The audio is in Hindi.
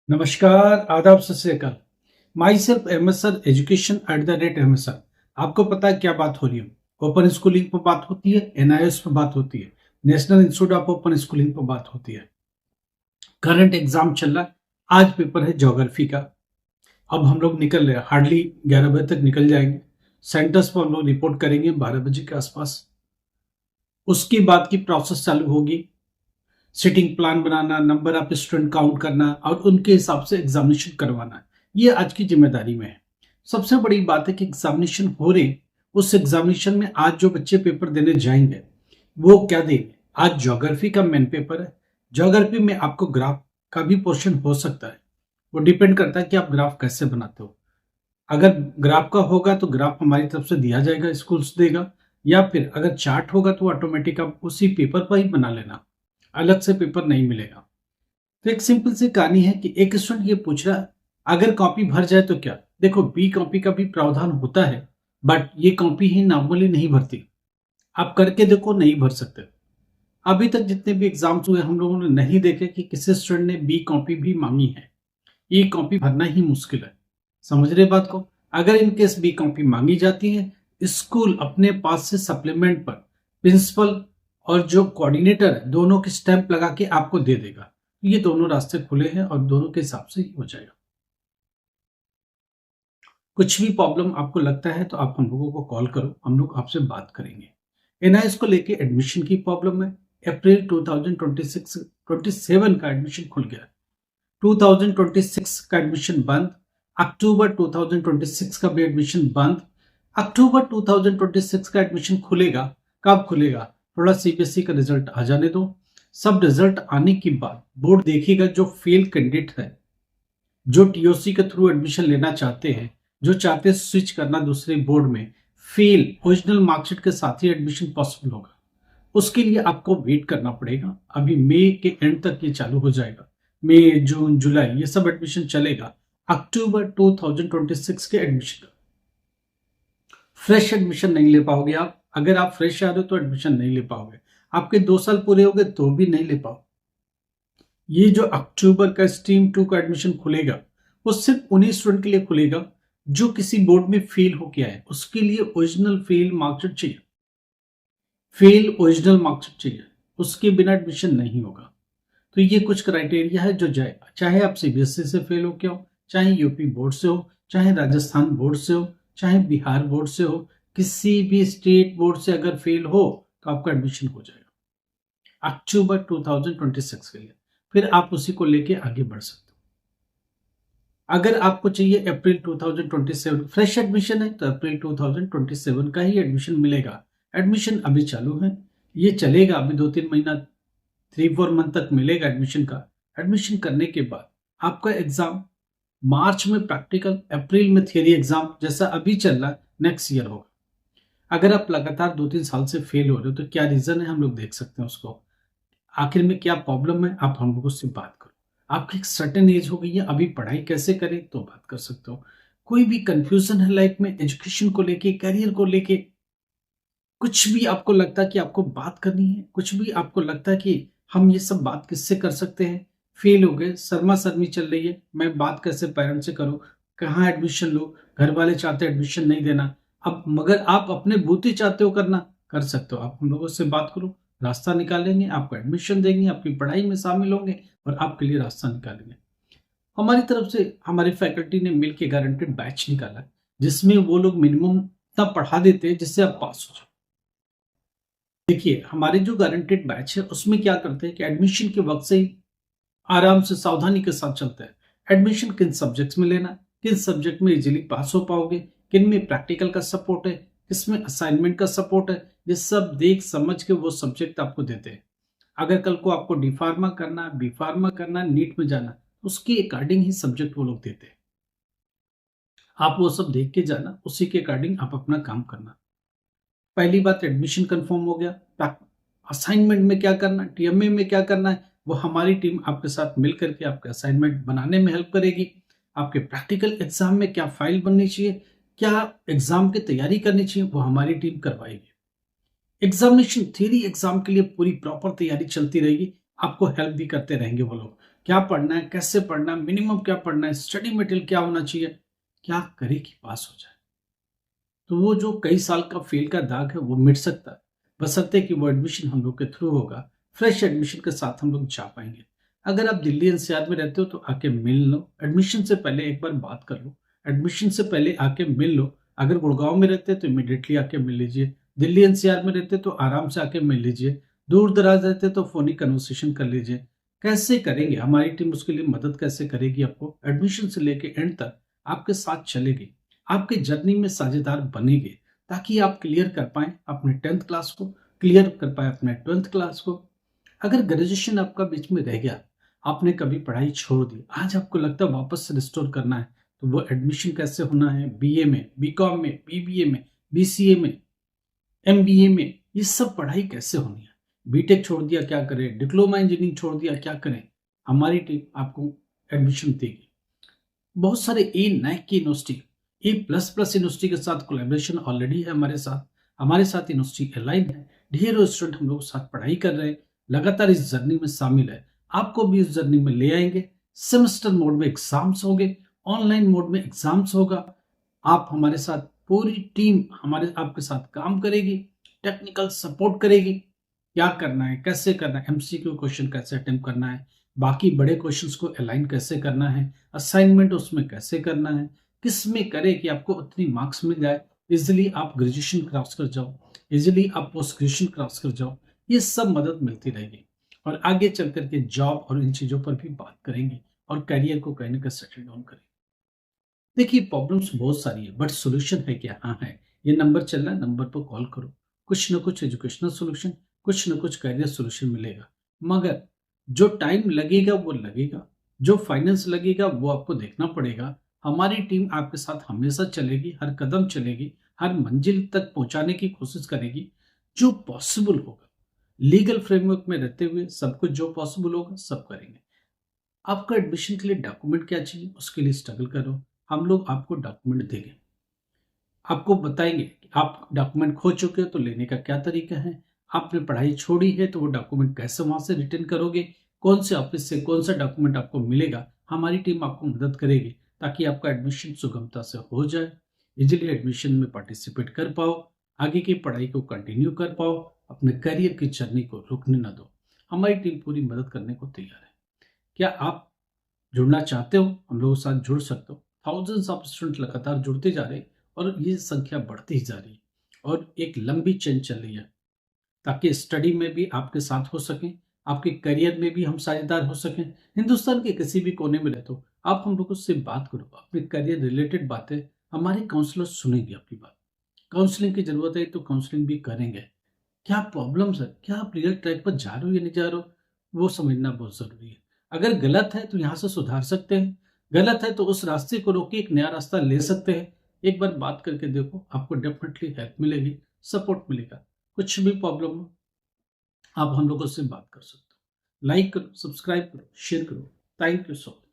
नमस्कार, आदाब, सत श्री अकाल। My self MSR education @MSR। आपको पता है क्या बात हो रही है? ओपन स्कूलिंग पर बात होती है, एनआईएस पर बात होती है, national institute of open schooling पर बात होती है। करंट एग्जाम चल रहा है। आज पेपर है ज्योग्राफी का। अब हम लोग निकल रहे हैं, हार्डली 11 बजे तक निकल जाएंगे। सेंटर्स पर हम लोग रिपोर्ट करेंगे 12 बजे के आसपास। उसके बाद की प्रोसेस चालू होगी। Sitting plan banana, number of student count करना और उनके हिसाब से एग्जामिनेशन करवाना, ये आज की जिम्मेदारी में है। सबसे बड़ी बात है कि एग्जामिनेशन हो रहे, उस एग्जामिनेशन में आज जो बच्चे पेपर देने जाएंगे वो क्या देंगे। आज ज्योग्राफी का मेन पेपर है। ज्योग्राफी में आपको ग्राफ का भी पोर्शन हो सकता है। वो डिपेंड करता है कि आप ग्राफ कैसे बनाते हो। अगर ग्राफ का होगा तो ग्राफ हमारी तरफ से दिया जाएगा, स्कूल्स देगा, या फिर अगर चार्ट होगा तो ऑटोमेटिक आप उसी पेपर पर ही बना लेना, अलग से पेपर नहीं मिलेगा। तो एक सिंपल सी कहानी है कि एक स्टूडेंट ये पूछ रहा है, अगर कॉपी भर जाए तो क्या। देखो, बी कॉपी का भी प्रावधान होता है, बट ये कॉपी ही नॉर्मली नहीं भरती। आप करके देखो, नहीं भर सकते। अभी तक जितने भी एग्जाम्स हुए हम लोगों ने नहीं देखे कि किसी स्टूडेंट ने बी कॉपी भी मांगी है। ये कॉपी भरना ही मुश्किल है। समझ रहे बात को? अगर इनकेस बी कॉपी मांगी जाती है, स्कूल अपने पास से सप्लीमेंट पर प्रिंसिपल और जो कोऑर्डिनेटर है दोनों की स्टैंप लगा के आपको दे देगा। ये दोनों रास्ते खुले हैं और दोनों के हिसाब से ही हो जाएगा। कुछ भी प्रॉब्लम आपको लगता है तो आप हम लोगों को कॉल करो, हम लोग आपसे बात करेंगे। एनआईएस को लेके एडमिशन की प्रॉब्लम है। अप्रैल 2026-27 का एडमिशन खुल गया। 2026 का एडमिशन बंद। अक्टूबर 2026 का भी एडमिशन बंद। अक्टूबर 2026 का एडमिशन खुलेगा। कब खुलेगा? थोड़ा सीबीएसई का रिजल्ट आ जाने दो। सब रिजल्ट आने के बाद बोर्ड देखेगा जो फेल कैंडिडेट है, जो टीओसी के थ्रू एडमिशन लेना चाहते हैं, जो चाहते हैं स्विच करना दूसरे बोर्ड में, फेल ओरिजिनल मार्कशीट के साथ ही एडमिशन पॉसिबल होगा। उसके लिए आपको वेट करना पड़ेगा। अभी मई के एंड तक ये चालू हो जाएगा। मई, जून, जुलाई ये सब एडमिशन चलेगा। अक्टूबर 2026 के एडमिशन का फ्रेश एडमिशन नहीं ले पाओगे आप। अगर आप फ्रेश आ रहे हो तो एडमिशन नहीं ले पाओगे। आपके 2 साल पूरे हो गए तो भी नहीं ले पाओ। ये जो अक्टूबर का स्ट्रीम 2 का एडमिशन खुलेगा वो सिर्फ उन्हीं स्टूडेंट के लिए खुलेगा जो किसी बोर्ड में फेल होके आए। उसके लिए ओरिजिनल फेल मार्कशीट चाहिए। फेल ओरिजिनल मार्कशीट चाहिए, उसके बिना एडमिशन नहीं होगा। तो ये कुछ क्राइटेरिया है जो जाए, चाहे आप सीबीएसई से फेल हो के हो, चाहे यूपी बोर्ड से हो, चाहे राजस्थान बोर्ड से हो, चाहे बिहार बोर्ड से हो, किसी भी स्टेट बोर्ड से अगर फेल हो तो आपका एडमिशन हो जाएगा अक्टूबर 2026 के लिए। फिर आप उसी को लेके आगे बढ़ सकते हो। अगर आपको चाहिए अप्रैल 2027 फ्रेश एडमिशन है तो अप्रैल 2027 का ही एडमिशन मिलेगा। एडमिशन अभी चालू है, ये चलेगा अभी 2-3 महीना, 3-4 मंथ तक मिलेगा एडमिशन का। एडमिशन करने के बाद आपका एग्जाम मार्च में प्रैक्टिकल, अप्रैल में थियरी एग्जाम जैसा अभी चल रहा है नेक्स्ट ईयर होगा। अगर आप लगातार 2-3 साल से फेल हो रहे हो तो क्या रीजन है हम लोग देख सकते हैं उसको। आखिर में क्या प्रॉब्लम है, आप हम लोगों से बात करो। आपकी एक सर्टेन एज हो गई है, अभी पढ़ाई कैसे करें तो बात कर सकते हो। कोई भी कंफ्यूजन है लाइफ में, एजुकेशन को लेके, करियर को लेके, कुछ भी आपको लगता है कि आपको बात करनी है, कुछ भी आपको लगता है कि हम ये सब बात किससे कर सकते हैं, फेल हो गए, शर्मा शर्मी चल रही है, मैं बात कैसे पेरेंट्स से करूं, कहाँ एडमिशन लो, घर वाले चाहते हैं एडमिशन नहीं देना, अब मगर आप अपने बूते चाहते हो करना, कर सकते हो। आप हम लोगों से बात करो, रास्ता निकालेंगे, आपको एडमिशन देंगे, आपकी पढ़ाई में शामिल होंगे और आपके लिए रास्ता निकालेंगे। हमारी तरफ से हमारी फैकल्टी ने मिलकर गारंटेड बैच निकाला है, जिसमें वो लोग मिनिमम तब पढ़ा देते हैं जिससे आप पास हो जाओ। देखिए, हमारे जो गारंटेड बैच है उसमें क्या करते हैं कि एडमिशन के वक्त से ही आराम से सावधानी के साथ चलते हैं। एडमिशन किन सब्जेक्ट्स में लेना, किन सब्जेक्ट में इजीली पास हो पाओगे, किन में प्रैक्टिकल का सपोर्ट है, किसमें असाइनमेंट का सपोर्ट है, ये सब देख समझ के वो सब्जेक्ट आपको देते हैं। अगर कल को आपको डी फार्मा करना, बी फार्मा करना, नीट में जाना, उसके अकॉर्डिंग ही सब्जेक्ट वो लोग देते हैं। आप वो सब देख के जाना, उसी के अकॉर्डिंग आप अपना काम करना। पहली बात, एडमिशन कंफर्म हो गया। असाइनमेंट में क्या करना, टीएमए में क्या करना है, वो हमारी टीम आपके साथ मिल करके आपके असाइनमेंट बनाने में हेल्प करेगी। आपके प्रैक्टिकल एग्जाम में क्या फाइल बननी चाहिए, क्या एग्जाम की तैयारी करनी चाहिए, वो हमारी टीम करवाएगी। एग्जामिनेशन थ्योरी एग्जाम के लिए पूरी प्रॉपर तैयारी चलती रहेगी। आपको हेल्प भी करते रहेंगे वो लोग। क्या पढ़ना है, कैसे पढ़ना है, मिनिमम क्या पढ़ना है, स्टडी मटेरियल क्या होना चाहिए, क्या करे कि पास हो जाए। तो वो जो कई साल का फेल का दाग है वो मिट सकता है, बशर्ते कि वो एडमिशन हम लोग के थ्रू होगा। फ्रेश एडमिशन के साथ हम लोग जा पाएंगे। अगर आप दिल्ली एनसीआर में रहते हो तो आके मिल लो, एडमिशन से पहले एक बार बात कर लो, एडमिशन से पहले आके मिल लो। अगर गुड़गांव में रहते तो इमिडिएटली आके मिल लीजिए, दिल्ली एनसीआर में रहते तो आराम से आके मिल लीजिए, दूर दराज रहते तो फोनी कन्वर्सेशन कर लीजिए। कैसे करेंगे, हमारी टीम उसके लिए मदद कैसे करेगी, आपको एडमिशन से लेके एंड तक आपके साथ चलेगी, आपके जर्नी में साझेदार बनेंगे, ताकि आप क्लियर कर पाए अपने 10th क्लास को, क्लियर कर पाए अपने 12th क्लास को। अगर ग्रेजुएशन आपका बीच में रह गया, आपने कभी पढ़ाई छोड़ दी, आज आपको लगता है वापस से रिस्टोर करना है, तो वो एडमिशन कैसे होना है, बीए में, बीकॉम में, बीबीए में, बीसीए में, एमबीए में, ये सब पढ़ाई कैसे होनी है। बीटेक छोड़ दिया क्या करें, डिप्लोमा इंजीनियरिंग छोड़ दिया क्या करें, हमारी टीम आपको एडमिशन देगी। बहुत सारे ए नैक की यूनिवर्सिटी, ए प्लस प्लस यूनिवर्सिटी के साथ कोलैबोरेशन ऑलरेडी है हमारे साथ यूनिवर्सिटी अलाइन है। ढेरों स्टूडेंट हम लोग साथ पढ़ाई कर रहे हैं, लगातार इस जर्नी में शामिल है। आपको भी इस जर्नी में ले आएंगे। सेमेस्टर मोड में एग्जाम्स होंगे, ऑनलाइन मोड में एग्जाम्स होगा। आप हमारे साथ, पूरी टीम हमारे आपके साथ काम करेगी, टेक्निकल सपोर्ट करेगी। क्या करना है, कैसे करना है, एमसीक्यू क्वेश्चन कैसे अटेम्प्ट करना है, बाकी बड़े क्वेश्चंस को अलाइन कैसे करना है, असाइनमेंट उसमें कैसे करना है, किस में करे कि आपको उतनी मार्क्स मिल जाए, इजिली आप ग्रेजुएशन क्रॉस कर जाओ, इजिली आप पोस्ट ग्रेजुएशन क्रॉस कर जाओ। ये सब मदद मिलती रहेगी और आगे चल करके जॉब और इन चीजों पर भी बात करेंगे और करियर को कहीं ना कहीं सेटल डाउन करेंगे। देखिए, प्रॉब्लम्स बहुत सारी है बट सोल्यूशन है क्या, हाँ है। ये नंबर चल रहा है, नंबर पर कॉल करो, कुछ ना कुछ एजुकेशनल सोल्यूशन, कुछ ना कुछ करियर सोल्यूशन मिलेगा। मगर जो टाइम लगेगा वो लगेगा, जो फाइनेंस लगेगा वो आपको देखना पड़ेगा। हमारी टीम आपके साथ हमेशा चलेगी, हर कदम चलेगी, हर मंजिल तक पहुंचाने की कोशिश करेगी जो पॉसिबल होगा। लीगल फ्रेमवर्क में रहते हुए सब कुछ जो पॉसिबल होगा सब करेंगे। आपका एडमिशन के लिए डॉक्यूमेंट क्या चाहिए, उसके लिए स्ट्रगल करो, हम लोग आपको डॉक्यूमेंट देंगे, आपको बताएंगे कि आप डॉक्यूमेंट खो चुके हो तो लेने का क्या तरीका है, आपने पढ़ाई छोड़ी है तो वो डॉक्यूमेंट कैसे वहां से रिटर्न करोगे, कौन से ऑफिस से कौन सा डॉक्यूमेंट आपको मिलेगा। हमारी टीम आपको मदद करेगी ताकि आपका एडमिशन सुगमता से हो जाए, इजिली एडमिशन में पार्टिसिपेट कर पाओ, आगे की पढ़ाई को कंटिन्यू कर पाओ, अपने करियर की जर्नी को रुकने न दो। हमारी टीम पूरी मदद करने को तैयार है। क्या आप जुड़ना चाहते हो, हम लोगों के साथ जुड़ सकते हो। थाउजेंड्स ऑफ स्टूडेंट लगातार जुड़ते जा रहे हैं और ये संख्या बढ़ती ही जा रही है और एक लंबी चेन चल रही है, ताकि स्टडी में भी आपके साथ हो सकें, आपके करियर में भी हम साझेदार हो सकें। हिंदुस्तान के किसी भी कोने में रहते हो, आप हम लोगों से बात करो, अपने करियर रिलेटेड बातें, हमारे काउंसलर सुनेंगे आपकी बात। काउंसलिंग की जरूरत है तो काउंसलिंग भी करेंगे। क्या प्रॉब्लम्स है, क्या आप रियल ट्रैक पर जा रहे हो या नहीं जा रहे हो, वो समझना बहुत जरूरी है। अगर गलत है तो यहाँ से सुधार सकते हैं, गलत है तो उस रास्ते को रोक के एक नया रास्ता ले सकते हैं। एक बार बात करके देखो, आपको डेफिनेटली हेल्प मिलेगी, सपोर्ट मिलेगा। कुछ भी प्रॉब्लम हो आप हम लोगों से बात कर सकते हो। लाइक करो, सब्सक्राइब करो, शेयर करो। Thank you so much.